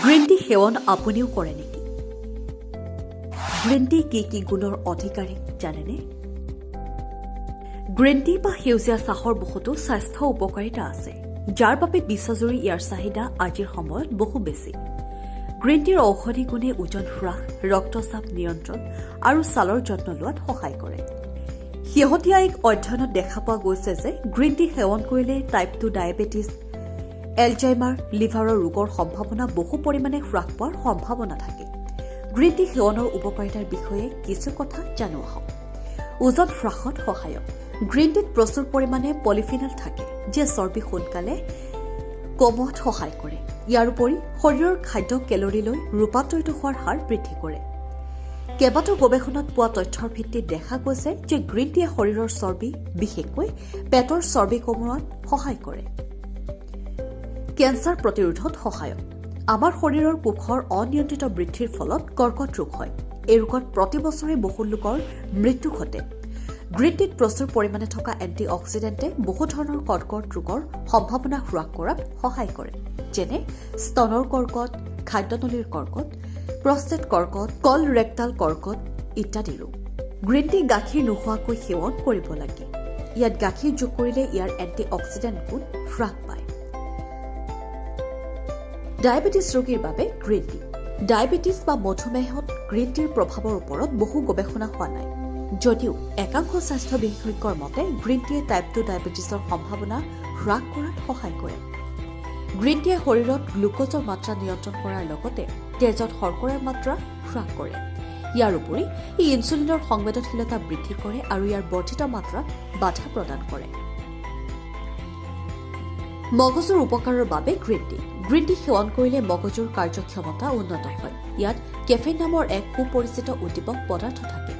Green tea সেৱন আপুনিও কৰে নেকি? গ্ৰীণ টি কি কি গুণৰ অধিকাৰী জানেনে? গ্ৰীণ টি বা সেউজীয়া চাহৰ বহুতো স্বাস্থ্য উপকাৰিতা আছে, যাৰ বাবে বিশ্বজুৰি ইয়াৰ চাহিদা আজিৰ সময়ত বহু বেছি। গ্ৰীণ টিৰ ঔষধি গুণে ওজন হ্ৰাস, ৰক্তচাপ নিয়ন্ত্ৰণ আৰু ছালৰ যত্ন লোৱাত সহায় কৰে। শেহতীয়া এক অধ্যয়নত দেখা পোৱা গৈছে যে গ্ৰীণ টি সেৱন কৰিলে টাইপ 2 ডায়েবেটিছ, এলজাইমাৰ, লিভাৰৰ ৰোগৰ সম্ভাৱনা বহু পৰিমাণে হ্ৰাস পোৱাৰ সম্ভাৱনা থাকে। গ্ৰীণ টি সেৱনৰ উপকাৰিতাৰ বিষয়ে কিছু কথা জানো আহক। ওজন হ্ৰাসত সহায়ক। গ্ৰীণ টিত প্ৰচুৰ পৰিমাণে পলিফিনল থাকে, যিয়ে চৰ্বি সোনকালে কমোৱাত সহায় কৰে। ইয়াৰ উপৰি শৰীৰৰ খাদ্য কেলৰীলৈ ৰূপান্তৰিত হোৱাৰ হাৰ বৃদ্ধি কৰে। কেইবাটাও গৱেষণাত পোৱা তথ্যৰ ভিত্তিত দেখা গৈছে যে গ্ৰীণ টিয়ে শৰীৰৰ চৰ্বি, বিশেষকৈ পেটৰ চৰ্বি কমোৱাত সহায় কৰে। কেঞ্চাৰ প্ৰতিৰোধত সহায়ক। আমাৰ শৰীৰৰ কোষৰ অনিয়ন্ত্ৰিত বৃদ্ধিৰ ফলত কৰ্কট ৰোগ হয়। এই ৰোগত প্ৰতি বছৰে বহু লোকৰ মৃত্যু ঘটে। গ্ৰীণ টিত প্ৰচুৰ পৰিমাণে থকা এণ্টি অক্সিডেণ্টে বহু ধৰণৰ কৰ্কট ৰোগৰ সম্ভাৱনা হ্ৰাস কৰাত সহায় কৰে, যেনে স্তনৰ কৰ্কট, খাদ্যনলীৰ কৰ্কট, প্ৰষ্টেট কৰ্কট, কল ৰেক্টাল কৰ্কট ইত্যাদি ৰোগ। গ্ৰীণ টি গাখীৰ নোখোৱাকৈ সেৱন কৰিব লাগে। ইয়াত গাখীৰ যোগ কৰিলে ইয়াৰ এণ্টি অক্সিডেণ্ট গুণ হ্ৰাস পায়। ডায়েবেটিছ ৰোগীৰ বাবে গ্ৰীণ টি। ডায়েবেটিছ বা মধুমেহত গ্ৰীণ টিৰ প্ৰভাৱৰ ওপৰত বহু গৱেষণা হোৱা নাই। যদিও একাংশ স্বাস্থ্য বিশেষজ্ঞৰ মতে গ্ৰীণ টিয়ে টাইপ 2 ডায়েবেটিছৰ সম্ভাৱনা হ্ৰাস কৰাত সহায় কৰে। গ্ৰীণ টিয়ে শৰীৰত গ্লুক'জৰ মাত্ৰা নিয়ন্ত্ৰণ কৰাৰ লগতে তেজত শৰ্কৰাৰ মাত্ৰা হ্ৰাস কৰে। ইয়াৰ উপৰি ই ইনচুলিনৰ সংবেদনশীলতা বৃদ্ধি কৰে আৰু ইয়াৰ বৰ্ধিত মাত্ৰাত বাধা প্ৰদান কৰে। মগজুৰ উপকাৰৰ বাবে গ্ৰীণ টি। গ্ৰীণ টি সেৱন কৰিলে মগজুৰ কাৰ্যক্ষমতা উন্নত হয়। ইয়াত কেফেইন নামৰ এক সুপৰিচিত উদ্দীপক পদাৰ্থ থাকে।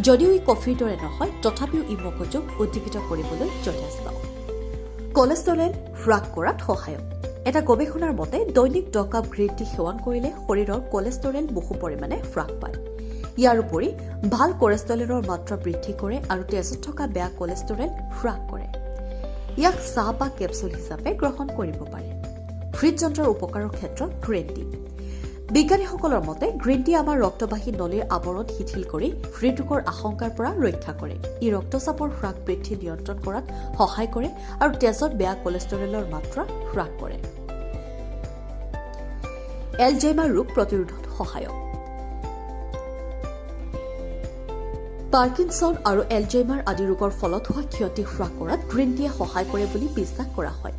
যদিও ই কফিৰ দৰে নহয়, তথাপিও ই মগজুক উদ্দীপিত কৰিবলৈ যথেষ্ট। কলেষ্টৰেল হ্ৰাস কৰাত সহায়ক। এটা গৱেষণাৰ মতে দৈনিক 10 কাপ গ্ৰীণ টি সেৱন কৰিলে শৰীৰৰ কলেষ্টৰেল বহু পৰিমাণে হ্ৰাস পায়। ইয়াৰ উপৰি ভাল কলেষ্টৰেলৰ মাত্ৰা বৃদ্ধি কৰে আৰু তেজত থকা বেয়া কলেষ্টৰেল হ্ৰাস কৰে। ইয়াক চাহ বা কেপচুল হিচাপে গ্ৰহণ কৰিব পাৰে। হৃদযন্ত্ৰৰ উপকাৰৰ ক্ষেত্ৰত গ্ৰীণ টি। বিজ্ঞানীসকলৰ মতে গ্ৰীণ টি আমাৰ ৰক্তবাহী নলীৰ আৱৰণ শিথিল কৰি হৃদৰোগৰ আশংকাৰ পৰা ৰক্ষা কৰে। ই ৰক্তচাপৰ হ্ৰাস বৃদ্ধি নিয়ন্ত্ৰণ কৰাত সহায় কৰে আৰু তেজত বেয়া কলেষ্টৰেলৰ মাত্ৰা হ্ৰাস কৰে। এলজাইমাৰ ৰোগ প্ৰতিৰোধত সহায়ক। পাৰ্কিনছন আৰু এলজাইমাৰ আদি ৰোগৰ ফলত হোৱা ক্ষতি হ্ৰাস কৰাত গ্ৰীণ টিয়ে সহায় কৰে বুলি বিশ্বাস কৰা হয়।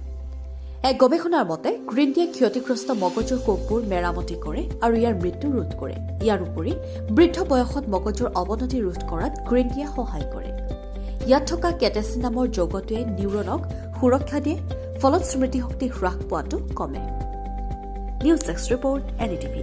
এক গৱেষণাৰ মতে গ্ৰীণ টিয়ে ক্ষতিগ্ৰস্ত মগজুৰ কোষবোৰ মেৰামতি কৰে আৰু ইয়াৰ মৃত্যু ৰোধ কৰে। ইয়াৰ উপৰি বৃদ্ধ বয়সত মগজুৰ অৱনতি ৰোধ কৰাত গ্ৰীণ টিয়ে সহায় কৰে। ইয়াত থকা কেটেচিন নামৰ যৌগটোৱে নিউৰনক সুৰক্ষা দিয়ে, ফলত স্মৃতিশক্তি হ্ৰাস পোৱাটো কমে। News desk report, NDTV।